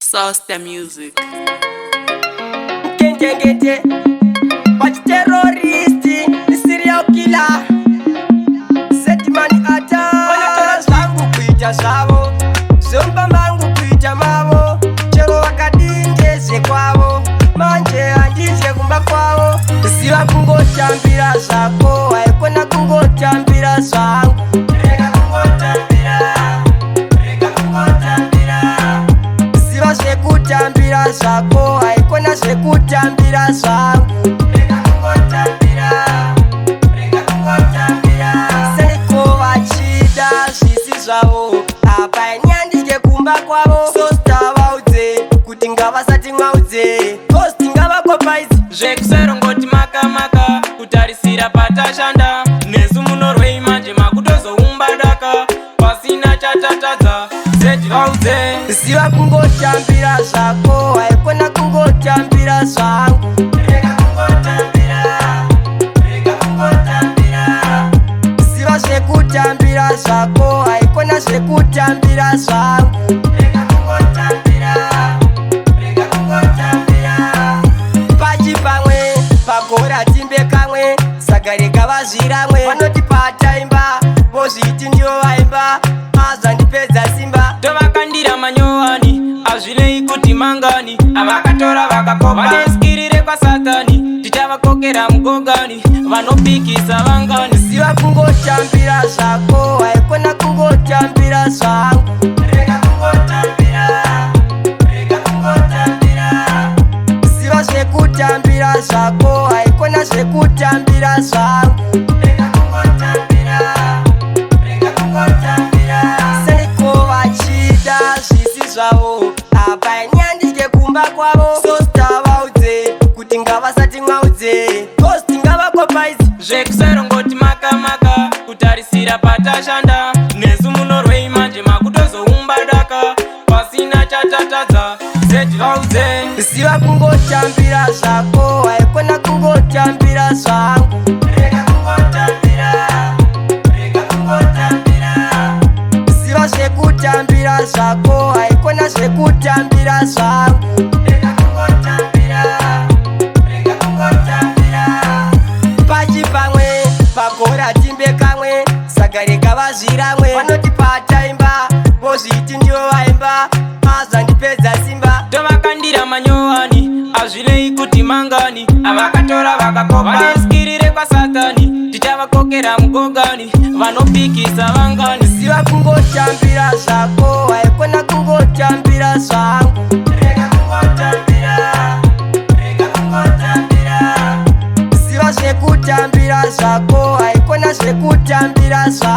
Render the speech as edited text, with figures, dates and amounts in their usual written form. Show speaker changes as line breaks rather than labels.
Sauce the music.
Gente, watch terrorist, serial killer. Set money attack. Wanatola zangu kuita savo, zomba mangu kuita mavo. Chero wakadinjeze kwavo, manje andize kumba kwavo. Siwa kungocha mbira zako, haikona kungocha mbira zangu. Rega kungocha mbira, siwa sekutambira zako, haikona sekutambira zangu. Rega kungocha mbira, seko wachida sisi zavo. Apa nyandike kumba kwavo, sosta vaudze kuti ngavasati mwaudze. Posti ngavakopaizi
zvekuserongoti makamaka kutarisira patashanda nesu munorwei manje makutozoumba daka pasina chatatadza seti vaudze.
siva kungotambira zvako, haikona kungotambira zvangu. Siva zvekutambira zvako, haikona zvekutambira zvangu. Pachi pamwe pagora timbe kamwe, saka rega vazviramwe. Vanoti pataimba vozviti ndiyo vaimba, azvandipedza simba.
tovakandira manyowani hazvirei kuti mangani avakatora vakakopa vaneskirire kwasatani tichavakokera mugogani vanopikisa vangani.
Siva kungotambira zvako, haikona kungotambira zvangu. Siva zvekutambira zvako, haikona zvekutambira zvangu. Seko vachida zvisi zvavo, apa nyandike kumba kwavo. Sosta vaudze kuti ngavasati mwaudze. Posti ngavakopaizi
zvekuserongoti makamaka kutarisira patashanda nesu munorwei manje makutozoumba daka pasina chatatadza seti vaudze.
siva kungotambira zvako, haikona kungotambira zvangu. Siva zvekutambira zvako, haikona zvekutambira zvangu. Pachi pamwe pagora timbe kamwe, saka rega vazviramwe. Vanoti pataimba vozviti ndiyo vaimba, azvandipedza simba.
tovakandira manyowani hazvirei kuti mangani avakatora vakakopa vaneskirire kwasatani tichavakokera mugogani vanopikisa vangani.
Siva kungotambira zvako, haikona kungotambira zvangu. Siva zvekutambira zvako, haikona zvekutambira zvangu.